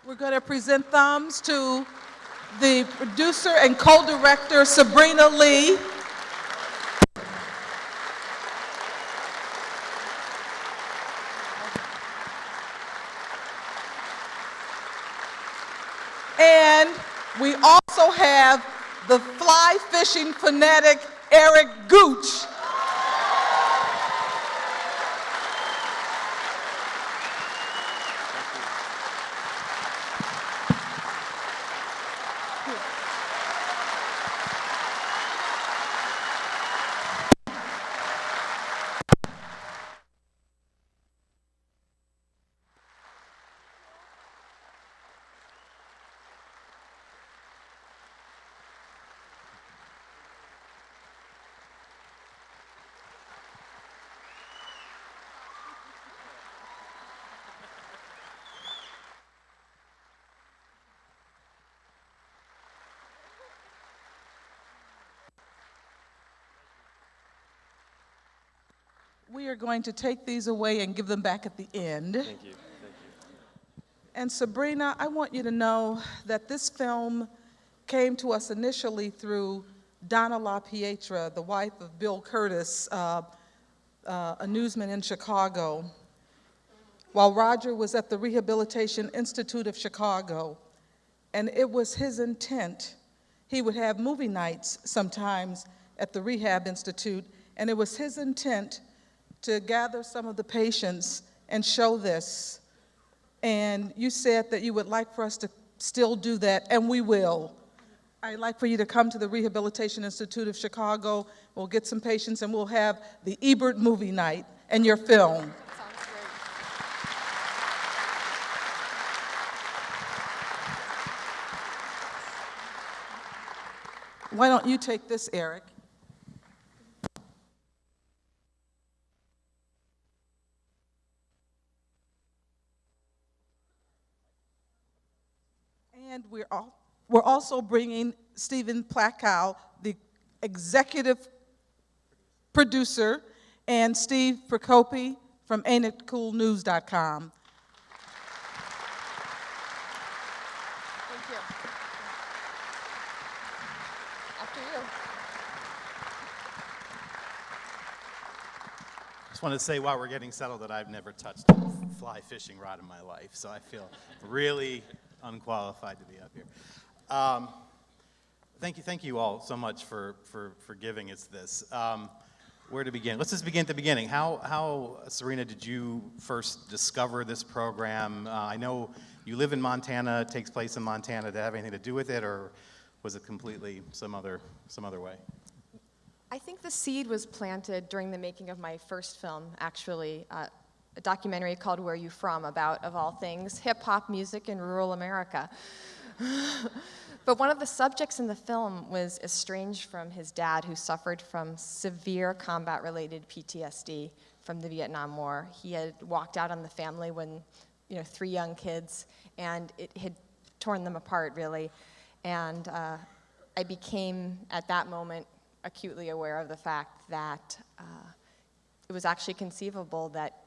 We're going to present thumbs to the producer and co-director, Sabrina Lee. And we also have the fly fishing fanatic, Eric Gooch. We are going to take these away and give them back at the end. Thank you. Thank you. And Sabrina, I want you to know that this film came to us initially through Donna LaPietra, the wife of Bill Curtis, a newsman in Chicago, while Roger was at the Rehabilitation Institute of Chicago. And it was his intent. He would have movie nights sometimes at the Rehab Institute, and it was his intent to gather some of the patients and show this. And you said that you would like for us to still do that, and we will. I'd like for you to come to the Rehabilitation Institute of Chicago. We'll get some patients, and we'll have the Ebert movie night and your film. Sounds great. Why don't you take this, Eric? And we're also bringing Stephen Plakow, the executive producer, and Steve Procopi from AintItCoolNews.com. Thank you. After you. I just want to say while we're getting settled that I've never touched a fly fishing rod in my life, so I feel really unqualified to be up here. Thank you all so much for giving us this. Where to begin? Let's just begin at the beginning. How, Serena, did you first discover this program? I know you live in Montana, it takes place in Montana. Did it have anything to do with it, or was it completely some other way? I think the seed was planted during the making of my first film, actually, a documentary called Where You From, about, of all things, hip-hop music in rural America. But one of the subjects in the film was estranged from his dad, who suffered from severe combat-related PTSD from the Vietnam War. He had walked out on the family when, 3 young kids, and it had torn them apart, really. And I became, at that moment, acutely aware of the fact that it was actually conceivable that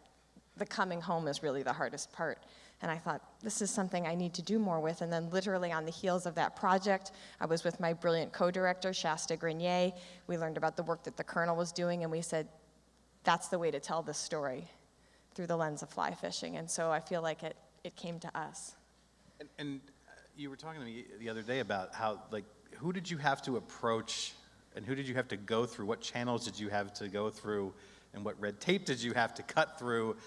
the coming home is really the hardest part. And I thought, this is something I need to do more with. And then literally on the heels of that project, I was with my brilliant co-director, Shasta Grenier. We learned about the work that the Colonel was doing, and we said, that's the way to tell this story, through the lens of fly fishing. And so I feel like it came to us. And you were talking to me the other day about how, who did you have to approach, and who did you have to go through? What channels did you have to go through, and what red tape did you have to cut through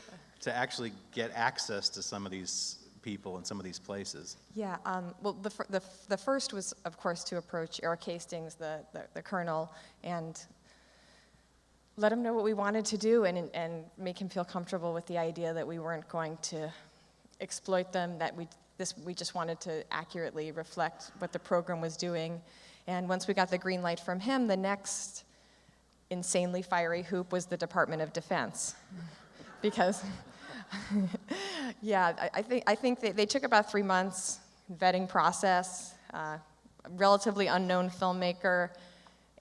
to actually get access to some of these people and some of these places? Yeah, well, the first was, of course, to approach Eric Hastings, the Colonel, and let him know what we wanted to do and make him feel comfortable with the idea that we weren't going to exploit them, that we just wanted to accurately reflect what the program was doing. And once we got the green light from him, the next insanely fiery hoop was the Department of Defense. Because, yeah, I think they took about 3 months, vetting process, relatively unknown filmmaker,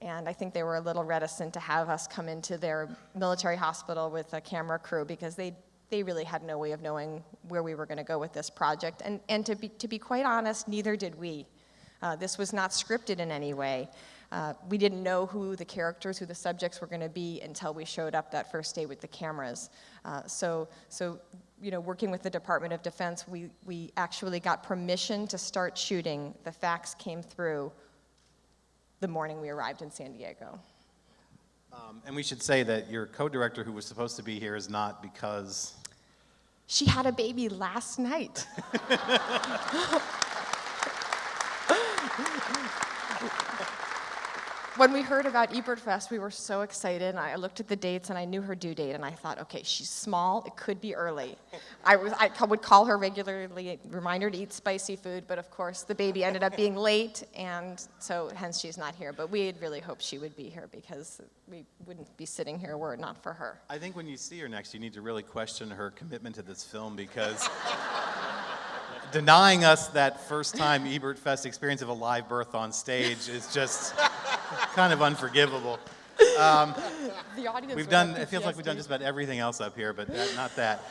and I think they were a little reticent to have us come into their military hospital with a camera crew because they they really had no way of knowing where we were going to go with this project. And to be quite honest, neither did we. This was not scripted in any way. We didn't know who the characters, who the subjects were going to be until we showed up that first day with the cameras. So working with the Department of Defense, we actually got permission to start shooting. The fax came through the morning we arrived in San Diego. And we should say that your co-director who was supposed to be here is not because... She had a baby last night. When we heard about Ebertfest, we were so excited, and I looked at the dates, and I knew her due date, and I thought, okay, she's small, it could be early. I would call her regularly, remind her to eat spicy food, but of course, the baby ended up being late, and so hence she's not here. But we had really hoped she would be here, because we wouldn't be sitting here were it not for her. I think when you see her next, you need to really question her commitment to this film, because denying us that first-time Ebertfest experience of a live birth on stage is just kind of unforgivable. The audience We've done. It feels like we've done just about everything else up here, but not that.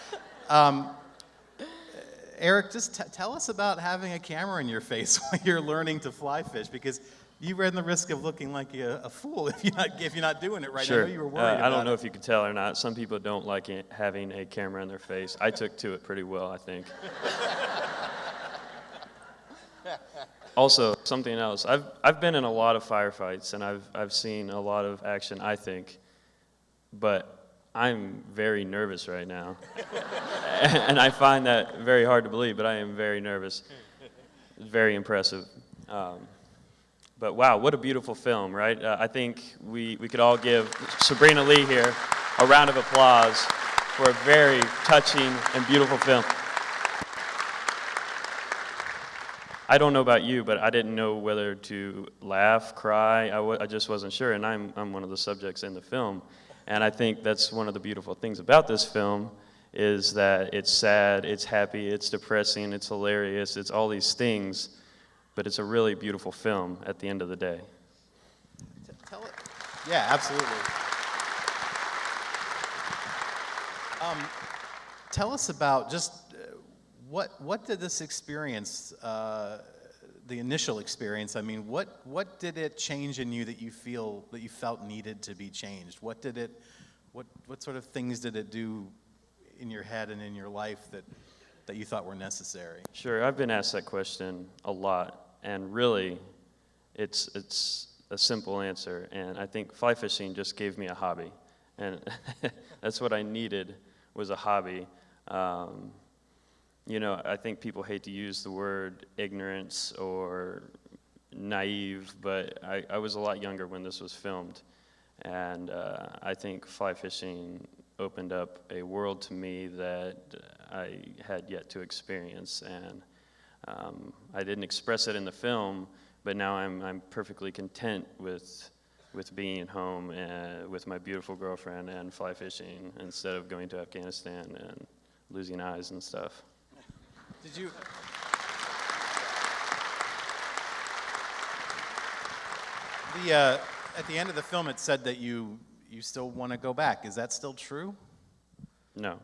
Eric, just tell us about having a camera in your face while you're learning to fly fish, because you ran the risk of looking like a fool if you're not doing it right. Sure. I know you were worried about I don't know it. if you could tell or not. Some people don't like having a camera in their face. I took to it pretty well, I think. Also, something else. I've been in a lot of firefights, and I've seen a lot of action, I think, but I'm very nervous right now. And I find that very hard to believe, but I am very nervous. It's very impressive. But wow, what a beautiful film, right? I think we could all give Sabrina Lee here a round of applause for a very touching and beautiful film. I don't know about you, but I didn't know whether to laugh, cry. I just wasn't sure, and I'm one of the subjects in the film. And I think that's one of the beautiful things about this film is that it's sad, it's happy, it's depressing, it's hilarious, it's all these things, but it's a really beautiful film at the end of the day. Tell it. Yeah, absolutely. Tell us about just what did this experience, the initial experience, I mean, what did it change in you that you felt needed to be changed? What sort of things did it do in your head and in your life that you thought were necessary? Sure, I've been asked that question a lot, and really, it's a simple answer, and I think fly fishing just gave me a hobby, and that's what I needed was a hobby. I think people hate to use the word ignorance or naive, but I was a lot younger when this was filmed, and I think fly fishing opened up a world to me that I had yet to experience, and I didn't express it in the film, but now I'm perfectly content with being at home and with my beautiful girlfriend and fly fishing instead of going to Afghanistan and losing eyes and stuff. Did you? At the end of the film, it said that you still want to go back. Is that still true? No,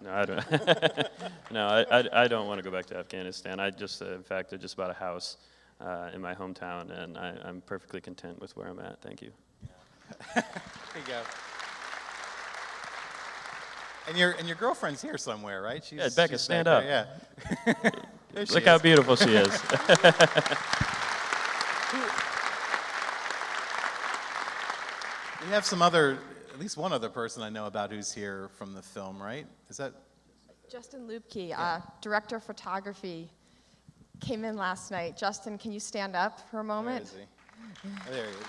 I don't. No, I don't want to go back to Afghanistan. In fact, I just bought a house in my hometown, and I'm perfectly content with where I'm at. Thank you. There you go. And your girlfriend's here somewhere, right? Yeah, Becca, stand up. Yeah. There she Look is. how beautiful she is. We have at least one other person I know about who's here from the film, right? Is that? Justin Lubke, director of photography, came in last night. Justin, can you stand up for a moment? Where is he? Oh, there he is.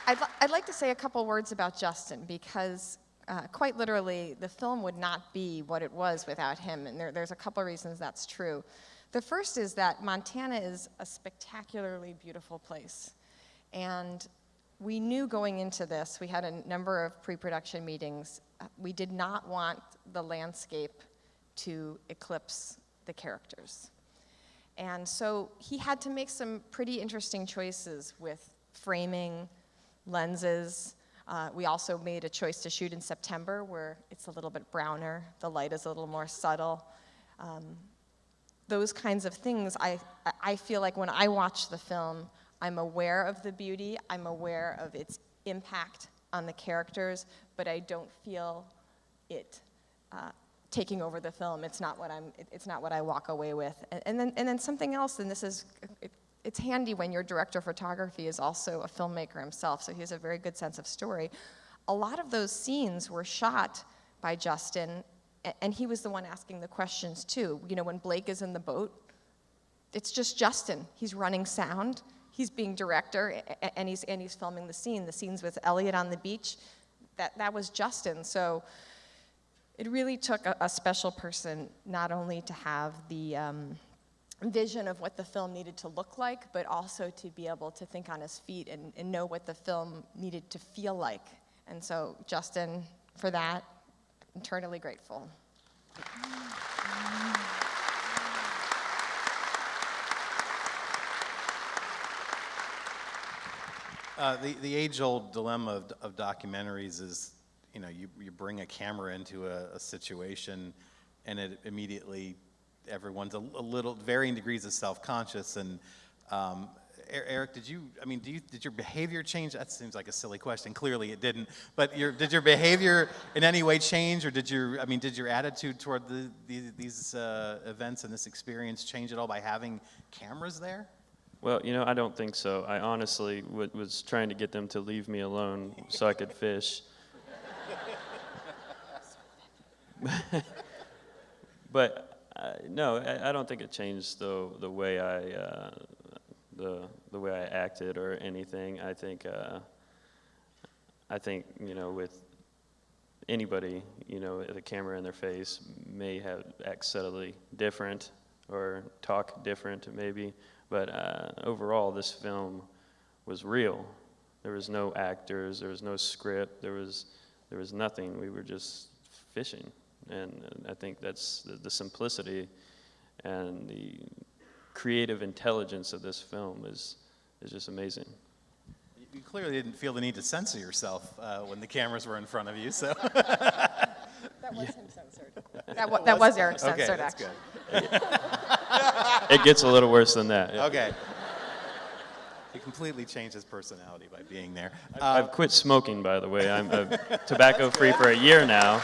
I'd like to say a couple words about Justin because quite literally the film would not be what it was without him, and there's a couple reasons that's true. The first is that Montana is a spectacularly beautiful place, and we knew going into this, we had a number of pre-production meetings, we did not want the landscape to eclipse the characters. And so he had to make some pretty interesting choices with framing, lenses. We also made a choice to shoot in September where it's a little bit browner, the light is a little more subtle. Those kinds of things, I feel like when I watch the film, I'm aware of the beauty, I'm aware of its impact on the characters, but I don't feel it taking over the film. It's not what I walk away with. And then something else, and it's handy when your director of photography is also a filmmaker himself, so he has a very good sense of story. A lot of those scenes were shot by Justin, and he was the one asking the questions too. You know, when Blake is in the boat, it's just Justin. He's running sound, he's being director, and he's filming the scene. The scenes with Elliot on the beach, that was Justin. So it really took a special person not only to have the vision of what the film needed to look like, but also to be able to think on his feet and know what the film needed to feel like. And so Justin, for that, eternally grateful. The age-old dilemma of documentaries is, you know, you bring a camera into a situation, and it immediately, everyone's a little, varying degrees of self-conscious. And Eric, did your behavior change? That seems like a silly question. Clearly it didn't. But did your behavior in any way change, or did your attitude toward these events and this experience change at all by having cameras there? Well, you know, I don't think so. I honestly was trying to get them to leave me alone so I could fish. But no, I don't think it changed the way the way I acted or anything. I think you know, with anybody, you know, with a camera in their face may act subtly different or talk different maybe, but overall this film was real. There was no actors, there was no script, there was nothing. We were just fishing, and I think that's the simplicity and the creative intelligence of this film is just amazing. You clearly didn't feel the need to censor yourself when the cameras were in front of you, so. That was him censored. That was Eric censored, okay, that's actually. Good. It gets a little worse than that. Yeah. Okay. He completely changed his personality by being there. I've quit smoking, by the way. I'm tobacco-free for a year now.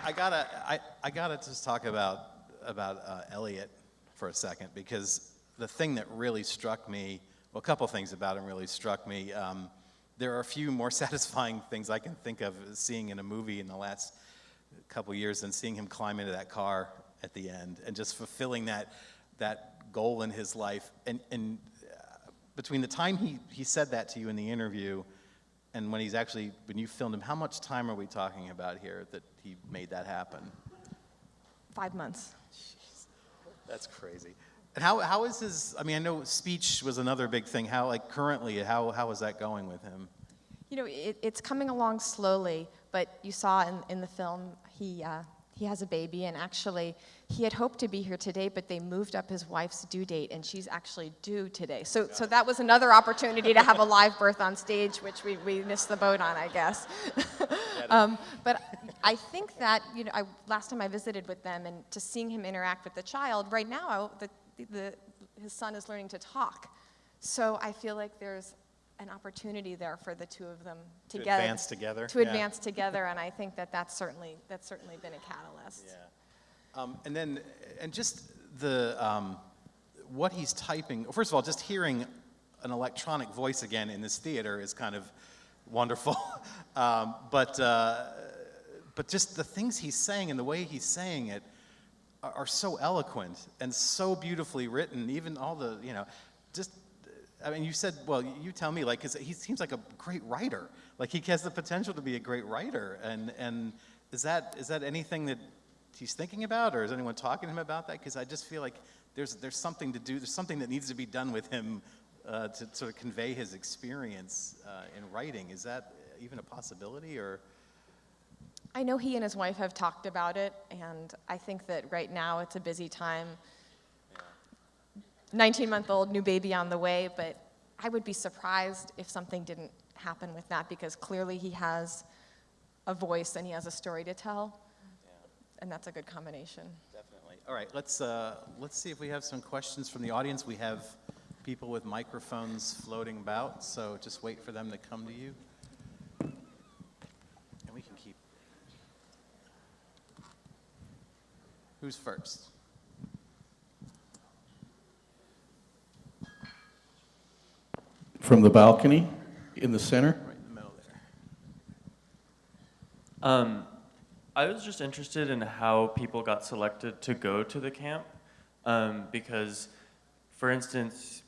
I gotta just talk about Elliot for a second, because the thing that really struck me, well, a couple things about him really struck me. There are a few more satisfying things I can think of seeing in a movie in the last couple years than seeing him climb into that car at the end and just fulfilling that goal in his life. And between the time he said that to you in the interview and when you filmed him, how much time are we talking about here that he made that happen? 5 months. Jeez, that's crazy. And how is his, I know speech was another big thing. Currently, how is that going with him? You know, it's coming along slowly, but you saw in the film, he has a baby, and actually, he had hoped to be here today, but they moved up his wife's due date, and she's actually due today. So that was another opportunity to have a live birth on stage, which we missed the boat on, I guess. But I think that, you know, last time I visited with them, and to seeing him interact with the child, right now, his son is learning to talk. So I feel like there's an opportunity there for the two of them together. To advance together? To advance together, and I think that's certainly been a catalyst. Yeah. And just what he's typing, first of all, just hearing an electronic voice again in this theater is kind of wonderful. But just the things he's saying and the way he's saying it are so eloquent and so beautifully written, even all the, you know, just, you said, well, you tell me, like, 'cause he seems like a great writer. Like, he has the potential to be a great writer. And is that anything that he's thinking about, or is anyone talking to him about that? Because I just feel like there's something to do, there's something that needs to be done with him to sort of convey his experience in writing. Is that even a possibility, or? I know he and his wife have talked about it, and I think that right now it's a busy time. 19-month-old new baby on the way, but I would be surprised if something didn't happen with that, because clearly he has a voice and he has a story to tell, and that's a good combination. Definitely. All right, let's see if we have some questions from the audience. We have people with microphones floating about, so just wait for them to come to you. And we can keep. Who's first? From the balcony in the center. Right in the middle there. I was just interested in how people got selected to go to the camp, because, for instance,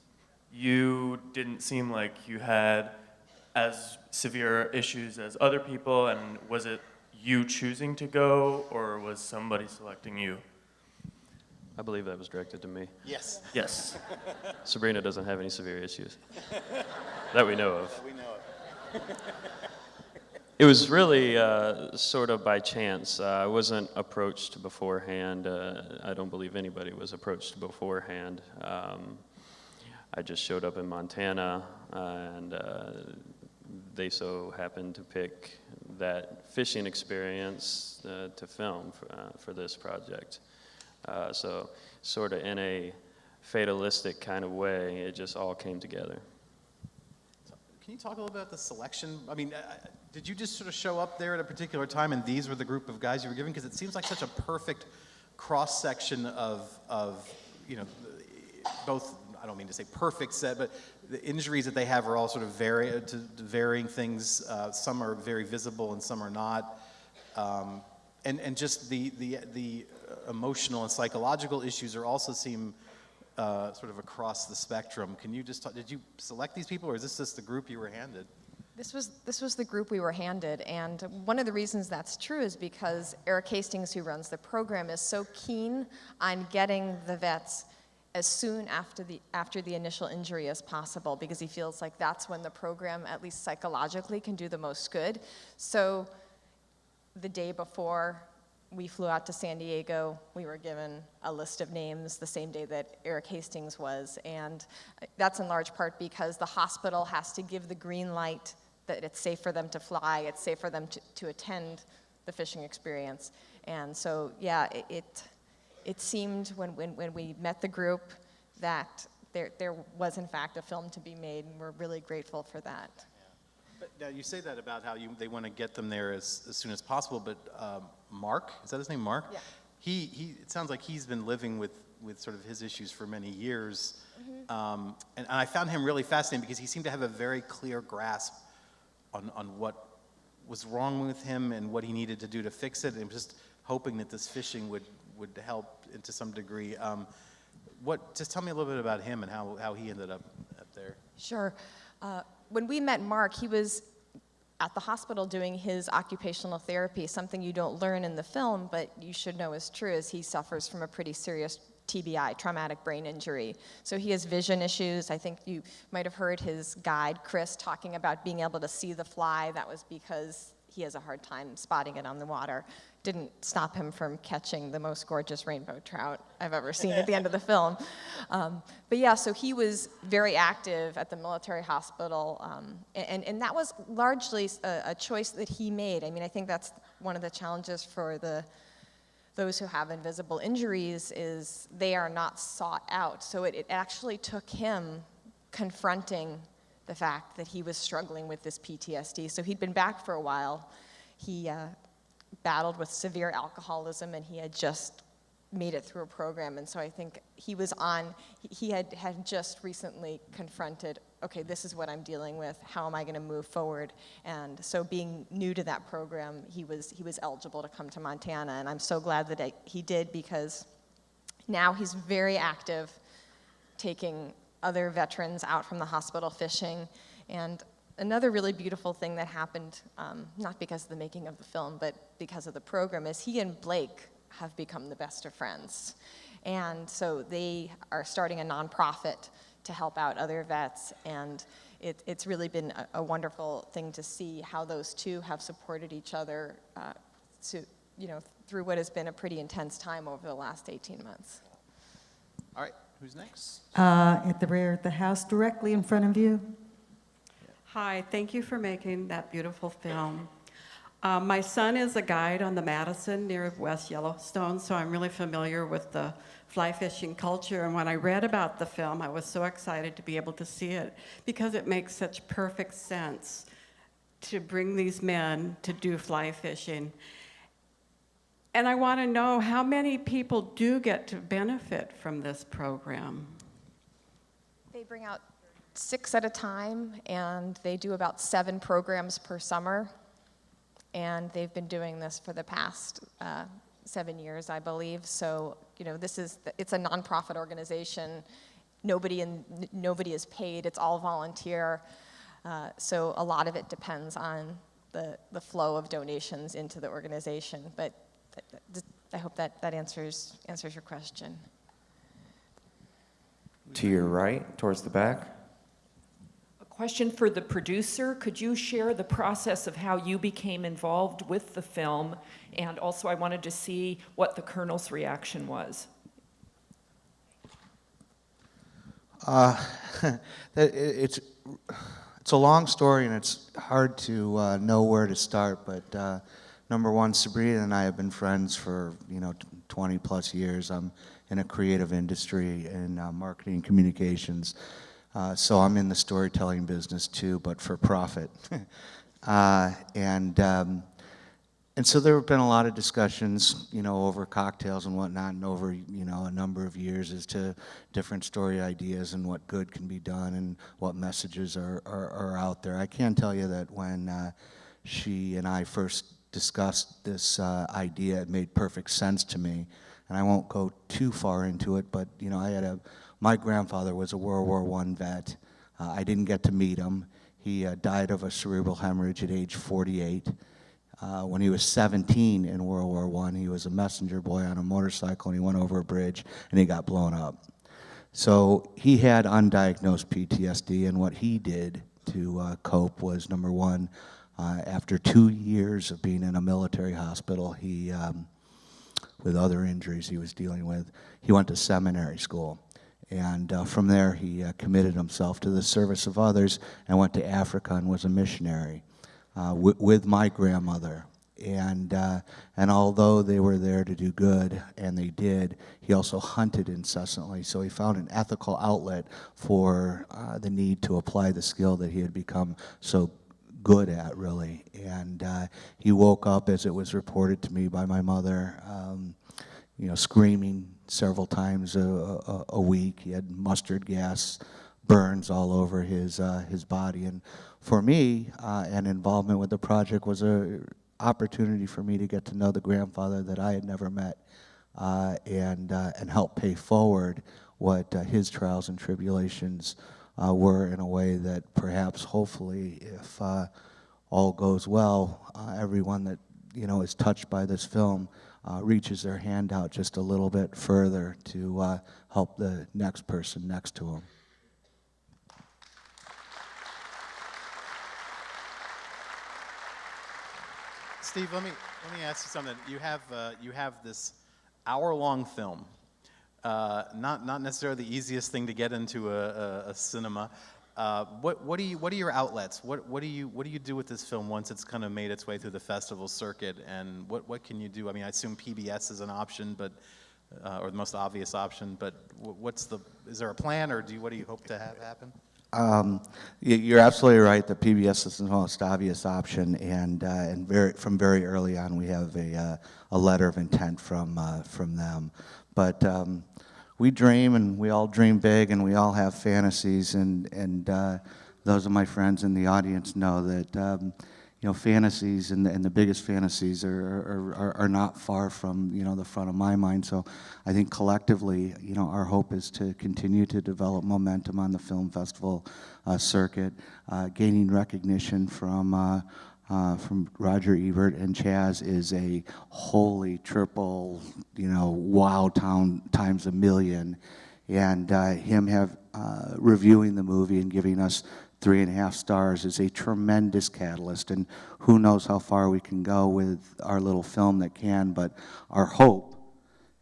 you didn't seem like you had as severe issues as other people, and was it you choosing to go, or was somebody selecting you? I believe that was directed to me. Yes. Yes. Sabrina doesn't have any severe issues that we know of. We know it. It was really sort of by chance. I wasn't approached beforehand. I don't believe anybody was approached beforehand. I just showed up in Montana, and they so happened to pick that fishing experience to film for this project. So sort of in a fatalistic kind of way, it just all came together. Can you talk a little bit about the selection? I mean, did you just sort of show up there at a particular time and these were the group of guys you were given? Because it seems like such a perfect cross-section of both, I don't mean to say perfect set, but the injuries that they have are all sort of varying things. Some are very visible and some are not. And just the emotional and psychological issues are also seem sort of across the spectrum. Can you just talk, did you select these people, or is this just the group you were handed? This was the group we were handed, and one of the reasons that's true is because Eric Hastings, who runs the program, is so keen on getting the vets as soon after the initial injury as possible, because he feels like that's when the program, at least psychologically, can do the most good. So the day before we flew out to San Diego, we were given a list of names the same day that Eric Hastings was, and that's in large part because the hospital has to give the green light that it's safe for them to fly, it's safe for them to attend the fishing experience. And so, yeah, it seemed when we met the group that there was in fact a film to be made, and we're really grateful for that. But now you say that about how they want to get them there as soon as possible, but Mark, is that his name, Mark? Yeah. It sounds like he's been living with sort of his issues for many years. Mm-hmm. And I found him really fascinating because he seemed to have a very clear grasp on what was wrong with him and what he needed to do to fix it, and just hoping that this fishing would help to some degree. Just tell me a little bit about him and how he ended up there. Sure. When we met Mark, he was at the hospital doing his occupational therapy, something you don't learn in the film, but you should know is true, is he suffers from a pretty serious TBI, traumatic brain injury. So he has vision issues. I think you might have heard his guide, Chris, talking about being able to see the fly. That was because he has a hard time spotting it on the water. Didn't stop him from catching the most gorgeous rainbow trout I've ever seen at the end of the film. But yeah, so he was very active at the military hospital, and that was largely a choice that he made. I mean, I think that's one of the challenges for those who have invisible injuries is they are not sought out. So it actually took him confronting the fact that he was struggling with this PTSD. So he'd been back for a while. He battled with severe alcoholism, and he had just made it through a program. And so I think he had just recently confronted, okay, this is what I'm dealing with, how am I gonna move forward? And so being new to that program, he was eligible to come to Montana, and I'm so glad that he did, because now he's very active, taking other veterans out from the hospital fishing. And another really beautiful thing that happened, not because of the making of the film, but because of the program, is he and Blake have become the best of friends. And so they are starting a nonprofit to help out other vets, and it's really been a wonderful thing to see how those two have supported each other through what has been a pretty intense time over the last 18 months. All right, Who's next? At the rear of the house, directly in front of you. Hi, thank you for making that beautiful film. My son is a guide on the Madison near West Yellowstone, so I'm really familiar with the fly fishing culture. And when I read about the film, I was so excited to be able to see it because it makes such perfect sense to bring these men to do fly fishing. And I want to know how many people do get to benefit from this program. They bring out 6 at a time, and they do about 7 programs per summer. And they've been doing this for the past 7 years, I believe. So, it's a nonprofit organization. Nobody is paid. It's all volunteer. So a lot of it depends on the flow of donations into the organization. But I hope that answers your question. To your right, towards the back. Question for the producer. Could you share the process of how you became involved with the film? And also I wanted to see what the Colonel's reaction was. It's a long story and it's hard to know where to start, but number one, Sabrina and I have been friends for 20 plus years. I'm in a creative industry in marketing and communications. So I'm in the storytelling business too, but for profit. And so there have been a lot of discussions, over cocktails and whatnot, and over, a number of years as to different story ideas and what good can be done and what messages are out there. I can tell you that when she and I first discussed this idea, it made perfect sense to me. And I won't go too far into it, but, my grandfather was a World War I vet. I didn't get to meet him. He died of a cerebral hemorrhage at age 48. When he was 17 in World War I, he was a messenger boy on a motorcycle, and he went over a bridge, and he got blown up. So he had undiagnosed PTSD, and what he did to cope was, number one, after 2 years of being in a military hospital, he, with other injuries he was dealing with, he went to seminary school. And from there, he committed himself to the service of others and went to Africa and was a missionary with my grandmother. And although they were there to do good, and they did, he also hunted incessantly. So he found an ethical outlet for the need to apply the skill that he had become so good at, really. And he woke up, as it was reported to me by my mother, screaming several times a week. He had mustard gas burns all over his body. And for me, an involvement with the project was an opportunity for me to get to know the grandfather that I had never met, and help pay forward what his trials and tribulations were in a way that perhaps, hopefully, if all goes well, everyone that is touched by this film reaches their hand out just a little bit further to help the next person next to them. Steve, let me ask you something. You have this hour-long film. Not necessarily the easiest thing to get into a cinema. What are your outlets? What do you do with this film once it's kind of made its way through the festival circuit? And what can you do? I mean, I assume PBS is an option, but or the most obvious option. But is there a plan, or what do you hope to have happen? You're absolutely right that PBS is the most obvious option, and from very early on we have a letter of intent from them. But we dream, and we all dream big, and we all have fantasies, and those of my friends in the audience know that fantasies and the biggest fantasies are not far from the front of my mind. So I think collectively, our hope is to continue to develop momentum on the film festival circuit, gaining recognition from Roger Ebert, and Chaz is a holy triple, wow times a million, and him reviewing the movie and giving us 3.5 stars is a tremendous catalyst, and who knows how far we can go with our little film that can, but our hope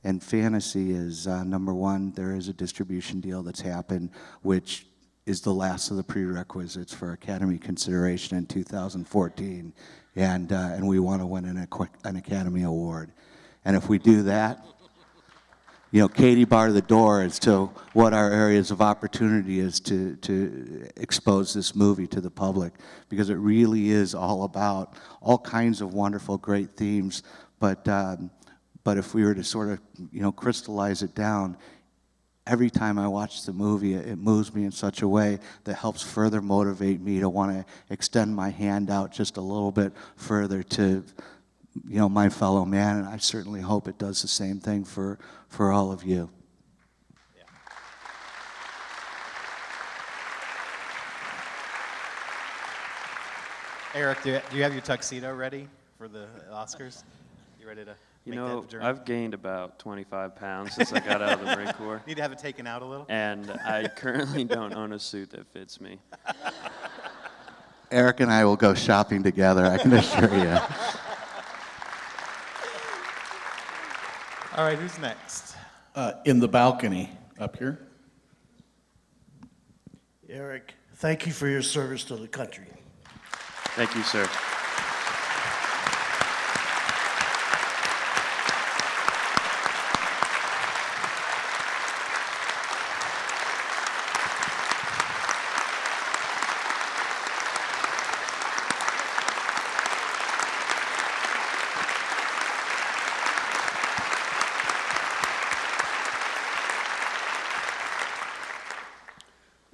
And fantasy is, number one, there is a distribution deal that's happened, which is the last of the prerequisites for Academy consideration in 2014. And we want to win an Academy Award. And if we do that, you know, Katie barred the door as to what our areas of opportunity is to expose this movie to the public, because it really is all about all kinds of wonderful, great themes. But if we were to sort of, you know, crystallize it down, every time I watch the movie, it moves me in such a way that helps further motivate me to want to extend my hand out just a little bit further to, you know, my fellow man, and I certainly hope it does the same thing for all of you. Yeah. Eric, do you have your tuxedo ready for the Oscars? You ready to You make know, that journey? I've gained about 25 pounds since I got out of the Marine Corps. Need to have it taken out a little? And I currently don't own a suit that fits me. Eric and I will go shopping together, I can assure you. All right, who's next? In the balcony, up here. Eric, thank you for your service to the country. Thank you, sir.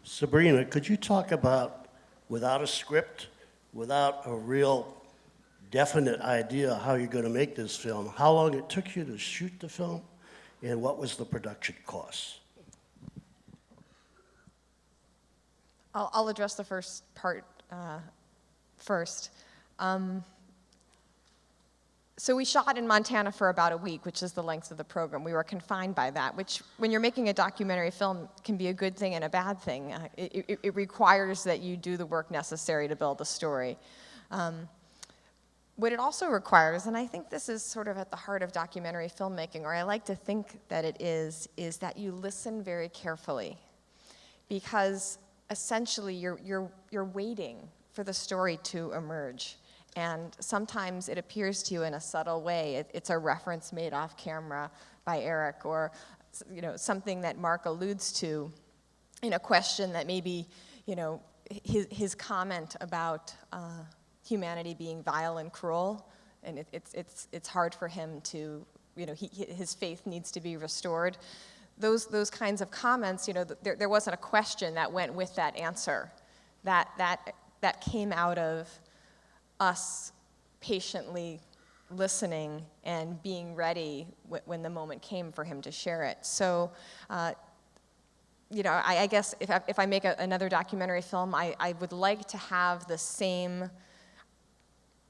Sabrina, could you talk about, without a script, without a real definite idea how you're going to make this film, how long it took you to shoot the film, and what was the production cost? I'll address the first part first. So we shot in Montana for about a week, which is the length of the program. We were confined by that, which when you're making a documentary film can be a good thing and a bad thing. It requires that you do the work necessary to build a story. What it also requires, and I think this is sort of at the heart of documentary filmmaking, or I like to think that it is that you listen very carefully. Because essentially you're waiting for the story to emerge. And sometimes it appears to you in a subtle way. It's a reference made off camera by Eric, or something that Mark alludes to in a question that maybe, his comment about humanity being vile and cruel, and it's hard for him to, his faith needs to be restored. Those kinds of comments, there wasn't a question that went with that answer. That came out of us patiently listening and being ready when the moment came for him to share it. So, I guess if I make another documentary film, I would like to have the same,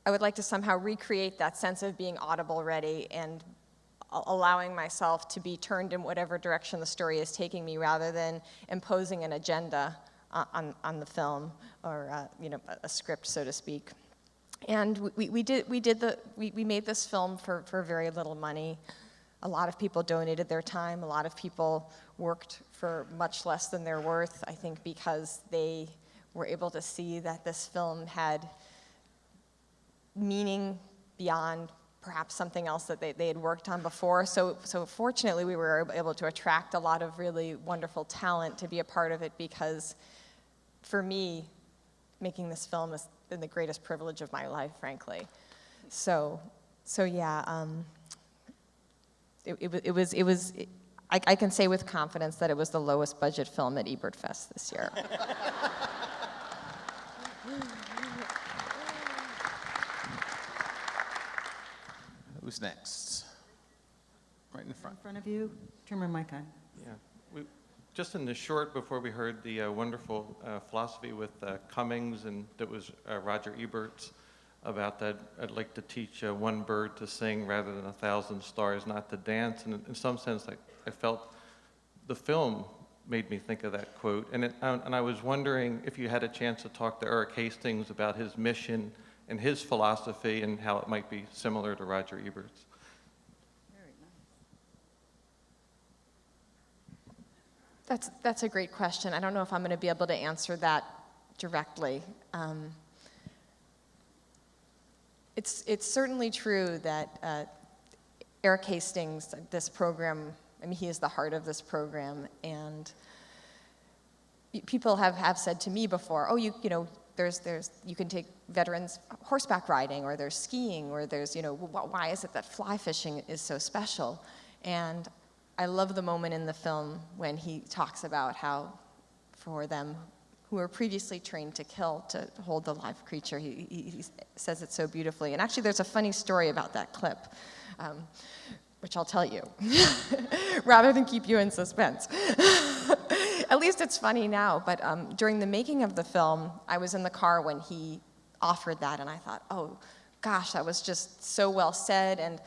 I would like to somehow recreate that sense of being audible ready and allowing myself to be turned in whatever direction the story is taking me, rather than imposing an agenda on the film, or a script, so to speak. And we made this film for very little money. A lot of people donated their time. A lot of people worked for much less than their worth, I think, because they were able to see that this film had meaning beyond perhaps something else that they had worked on before. So fortunately, we were able to attract a lot of really wonderful talent to be a part of it, because for me, making this film has been the greatest privilege of my life, frankly. So yeah, I can say with confidence that it was the lowest budget film at Ebertfest this year. Who's next? Right in front. In front of you, turn my mic on. Yeah. Just in the short, before we heard the wonderful philosophy with Cummings, and that was Roger Ebert's, about that I'd like to teach one bird to sing rather than 1,000 stars not to dance. And in some sense, I felt the film made me think of that quote. And I was wondering if you had a chance to talk to Eric Hastings about his mission and his philosophy, and how it might be similar to Roger Ebert's. That's a great question. I don't know if I'm going to be able to answer that directly. It's certainly true that Eric Hastings, this program, I mean, he is the heart of this program, and people have said to me before, oh, you know, you can take veterans horseback riding, or there's skiing, or there's, you know, why is it that fly fishing is so special? And I love the moment in the film when he talks about how, for them who were previously trained to kill, to hold the live creature, he says it so beautifully. And actually, there's a funny story about that clip, which I'll tell you, rather than keep you in suspense. At least it's funny now, but during the making of the film, I was in the car when he offered that, and I thought, oh, gosh, that was just so well said, and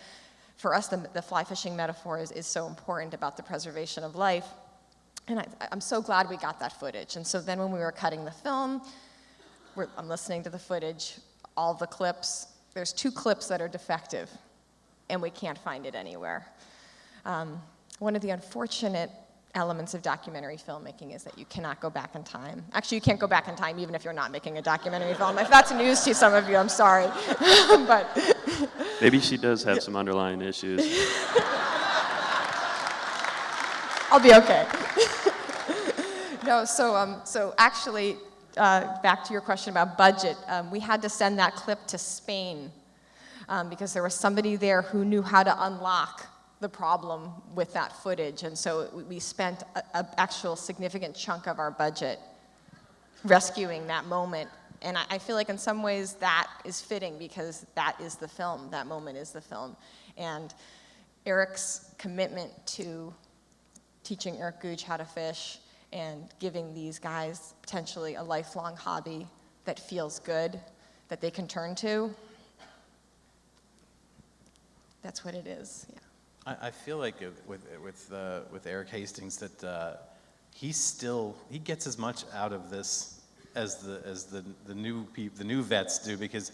for us, the fly fishing metaphor is so important about the preservation of life, and I'm so glad we got that footage. And so then when we were cutting the film, I'm listening to the footage, all the clips, there's 2 clips that are defective, and we can't find it anywhere. One of the unfortunate elements of documentary filmmaking is that you cannot go back in time. Actually, you can't go back in time even if you're not making a documentary film. If that's news to some of you, I'm sorry. But maybe she does have some underlying issues. I'll be okay. No, so actually, back to your question about budget, we had to send that clip to Spain because there was somebody there who knew how to unlock the problem with that footage, and so we spent an actual significant chunk of our budget rescuing that moment. And I feel like in some ways that is fitting because that is the film, that moment is the film. And Eric's commitment to teaching Eric Googe how to fish and giving these guys potentially a lifelong hobby that feels good, that they can turn to, that's what it is, yeah. I feel like with Eric Hastings that he gets as much out of this as the new vets do, because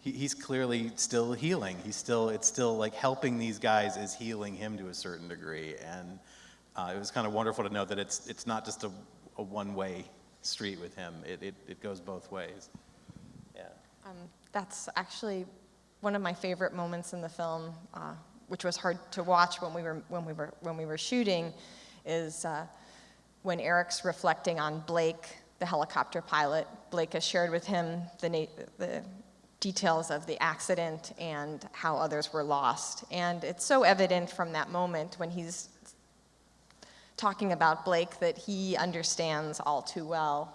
he's clearly still healing. It's still like helping these guys is healing him to a certain degree, and it was kind of wonderful to know that it's not just a one-way street with him. It goes both ways. Yeah. That's actually one of my favorite moments in the film, which was hard to watch when we were shooting, is when Eric's reflecting on Blake, the helicopter pilot. Blake has shared with him the details of the accident and how others were lost. And it's so evident from that moment when he's talking about Blake that he understands all too well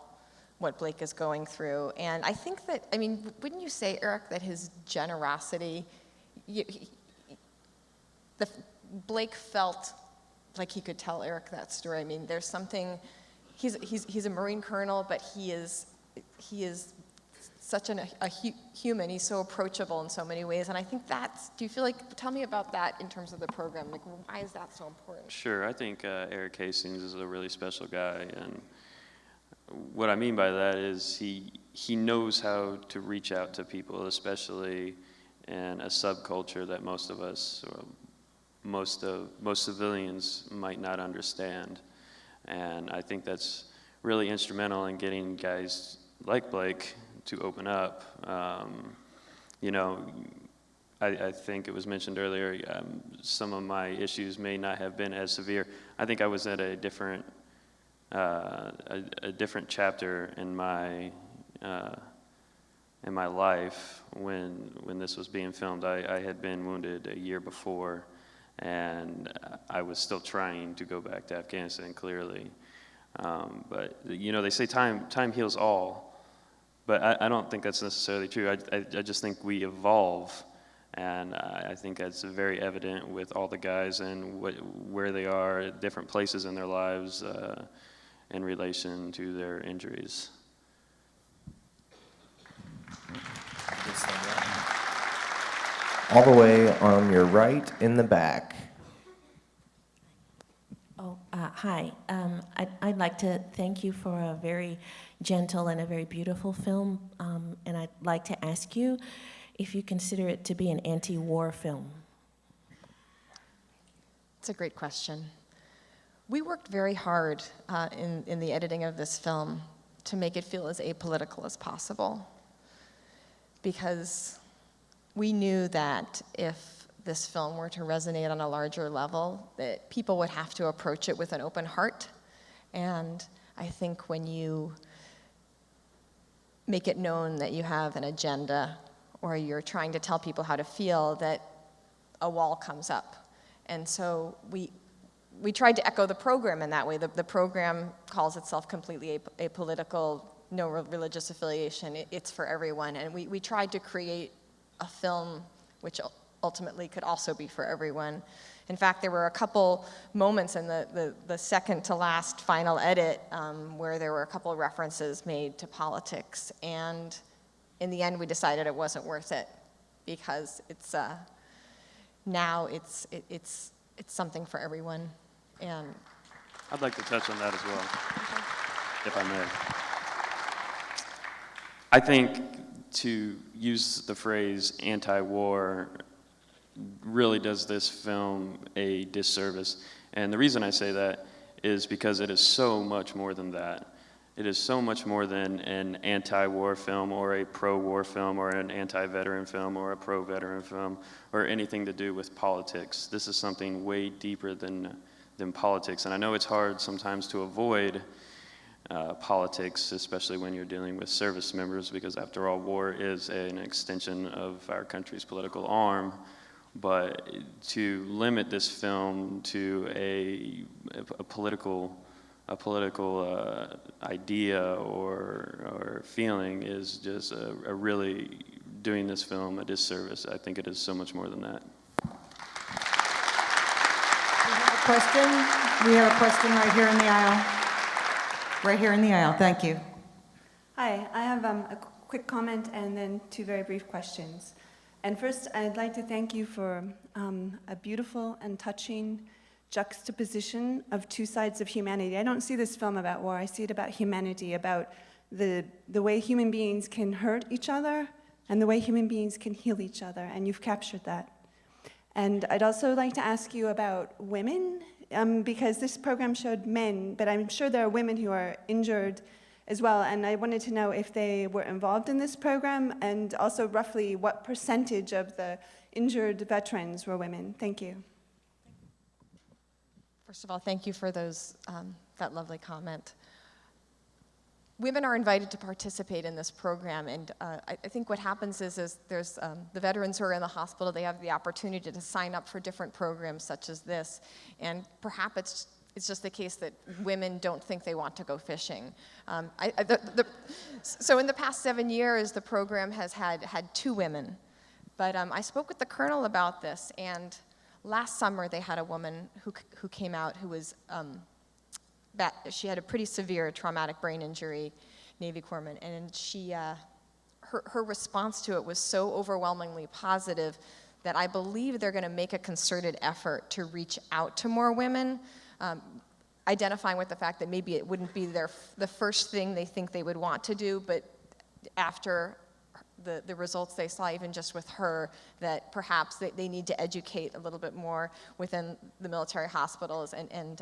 what Blake is going through. And I think that, I mean, wouldn't you say, Eric, that his generosity, Blake felt like he could tell Eric that story. I mean, there's something, he's a Marine colonel, but he is such a human. He's so approachable in so many ways. And I think do you feel like, tell me about that in terms of the program. Like, why is that so important? Sure, I think Eric Hastings is a really special guy. And what I mean by that is he knows how to reach out to people, especially in a subculture that most of us, or most civilians might not understand. And I think that's really instrumental in getting guys like Blake to open up. You know, I think it was mentioned earlier, some of my issues may not have been as severe. I think I was at a different chapter in my life when this was being filmed. I had been wounded a year before, and I was still trying to go back to Afghanistan, clearly. But, you know, they say time heals all, but I don't think that's necessarily true. I just think we evolve, and I think that's very evident with all the guys and where they are at different places in their lives in relation to their injuries. All the way on your right in the back. Oh, hi. I'd like to thank you for a very gentle and a very beautiful film, and I'd like to ask you if you consider it to be an anti-war film. It's a great question. We worked very hard in the editing of this film to make it feel as apolitical as possible, because we knew that if this film were to resonate on a larger level, that people would have to approach it with an open heart. And I think when you make it known that you have an agenda or you're trying to tell people how to feel, that a wall comes up. And so we tried to echo the program in that way. The program calls itself completely apolitical, no religious affiliation. It's for everyone. And we tried to create a film which ultimately could also be for everyone. In fact, there were a couple moments in the second to last final edit where there were a couple of references made to politics. And in the end, we decided it wasn't worth it, because now it's something for everyone. And I'd like to touch on that as well, if I may. I think to use the phrase anti-war really does this film a disservice. And the reason I say that is because it is so much more than that. It is so much more than an anti-war film or a pro-war film or an anti-veteran film or a pro-veteran film or anything to do with politics. This is something way deeper than politics. And I know it's hard sometimes to avoid politics, especially when you're dealing with service members, because after all, war is an extension of our country's political arm. But to limit this film to a political idea or feeling is just a really doing this film a disservice. I think it is so much more than that. Question? We have a question right here in the aisle. Right here in the aisle. Thank you. Hi, I have a quick comment and then two very brief questions. And first, I'd like to thank you for a beautiful and touching juxtaposition of two sides of humanity. I don't see this film about war. I see it about humanity, about the way human beings can hurt each other and the way human beings can heal each other, and you've captured that. And I'd also like to ask you about women, because this program showed men, but I'm sure there are women who are injured as well, and I wanted to know if they were involved in this program, and also roughly what percentage of the injured veterans were women. Thank you. first of all, thank you for that lovely comment. Women are invited to participate in this program, and I think what happens is there's the veterans who are in the hospital, they have the opportunity to sign up for different programs such as this, and perhaps it's just the case that women don't think they want to go fishing. So in the past 7 years, the program has had 2 women, but I spoke with the colonel about this, and last summer they had a woman who came out who was she had a pretty severe traumatic brain injury, Navy Corpsman, and her response to it was so overwhelmingly positive that I believe they're going to make a concerted effort to reach out to more women, identifying with the fact that maybe it wouldn't be the first thing they think they would want to do, but after the results they saw, even just with her, that perhaps they need to educate a little bit more within the military hospitals, and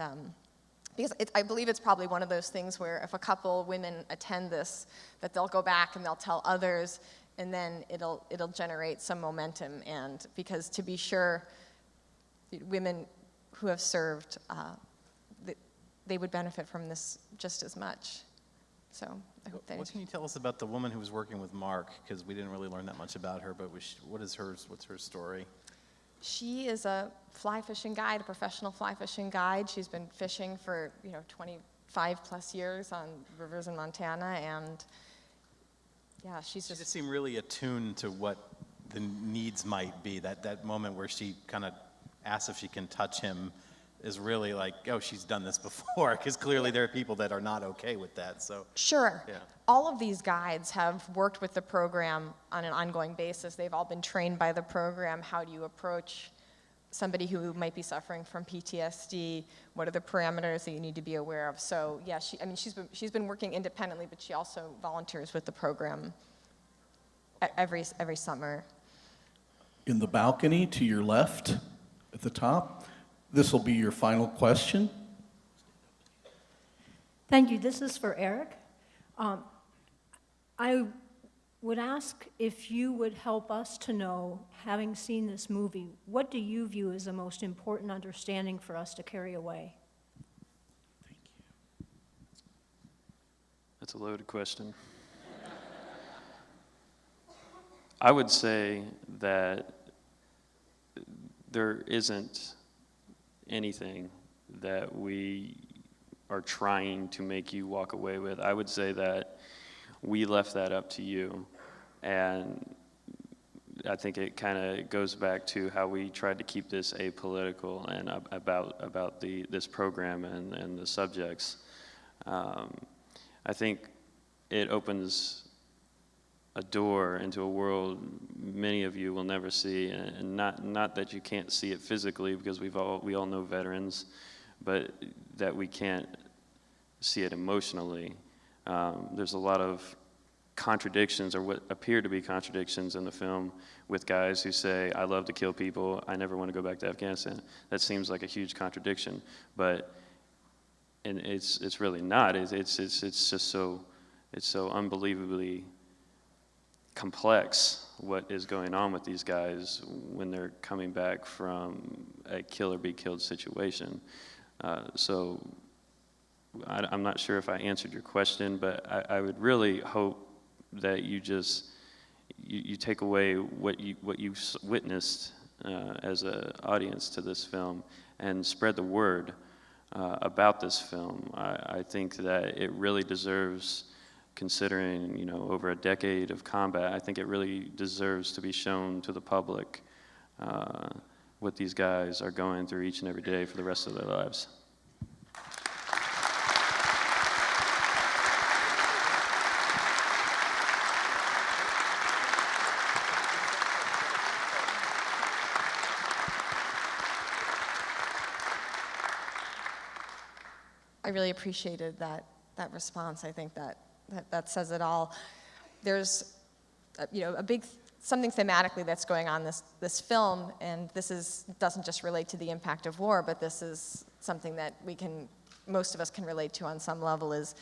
because I believe it's probably one of those things where if a couple women attend this, that they'll go back and they'll tell others, and then it'll generate some momentum. And because to be sure, women who have served, they would benefit from this just as much. So I hope that. What can you tell us about the woman who was working with Mark? Because we didn't really learn that much about her, but what's her story? She is a fly fishing guide, a professional fly fishing guide. She's been fishing for 25 plus years on rivers in Montana, and yeah, she just seemed really attuned to what the needs might be. That moment where she kind of asks if she can touch him is really like, oh, she's done this before, because clearly there are people that are not okay with that. So sure. Yeah. All of these guides have worked with the program on an ongoing basis. They've all been trained by the program. How do you approach somebody who might be suffering from PTSD? What are the parameters that you need to be aware of? So yeah, she's been working independently, but she also volunteers with the program every summer. In the balcony to your left, at the top, this will be your final question. Thank you. This is for Eric. I would ask if you would help us to know, having seen this movie, what do you view as the most important understanding for us to carry away? That's a loaded question. I would say that there isn't anything that we are trying to make you walk away with. I would say that we left that up to you, and I think it kind of goes back to how we tried to keep this apolitical and about this program and the subjects. I think it opens a door into a world many of you will never see, and not that you can't see it physically, because we all know veterans, but that we can't see it emotionally. There's a lot of contradictions, or what appear to be contradictions in the film, with guys who say, I love to kill people, I never want to go back to Afghanistan. That seems like a huge contradiction, and it's really not. It's just so unbelievably complex what is going on with these guys when they're coming back from a kill or be killed situation. So I'm not sure if I answered your question, but I would really hope that you take away what you witnessed as an audience to this film and spread the word about this film. I think that it really deserves, considering over a decade of combat, I think it really deserves to be shown to the public what these guys are going through each and every day for the rest of their lives. I really appreciated that response. I think that says it all. There's something thematically that's going on this film, and doesn't just relate to the impact of war, but this is something that most of us can relate to on some level, is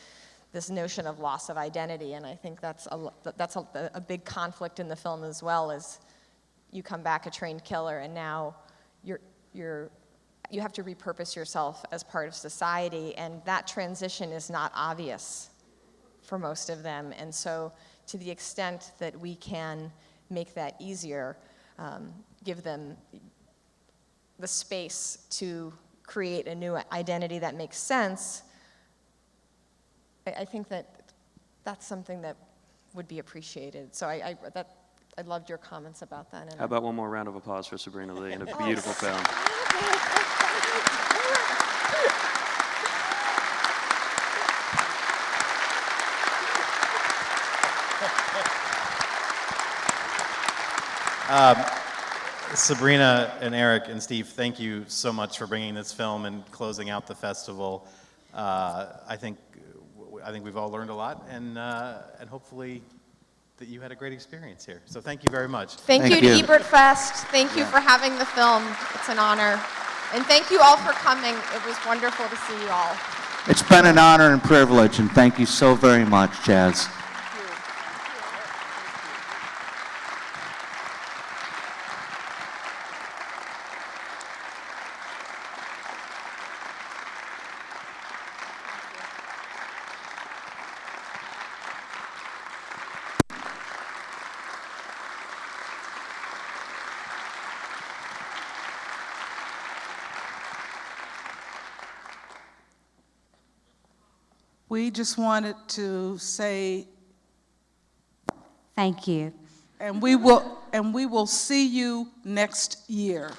this notion of loss of identity. And I think that's a big conflict in the film as well, as you come back a trained killer, and now you have to repurpose yourself as part of society, and that transition is not obvious for most of them. And so to the extent that we can make that easier, give them the space to create a new identity that makes sense, I think that's something that would be appreciated. So I loved your comments about that. How about one more round of applause for Sabrina Lee and a beautiful film. Sabrina and Eric and Steve, thank you so much for bringing this film and closing out the festival. I think we've all learned a lot, and hopefully that you had a great experience here. So thank you very much. Thank you to Ebertfest. Thank you for having the film. It's an honor. And thank you all for coming. It was wonderful to see you all. It's been an honor and privilege, and thank you so very much, Jazz. We just wanted to say thank you. And we will see you next year.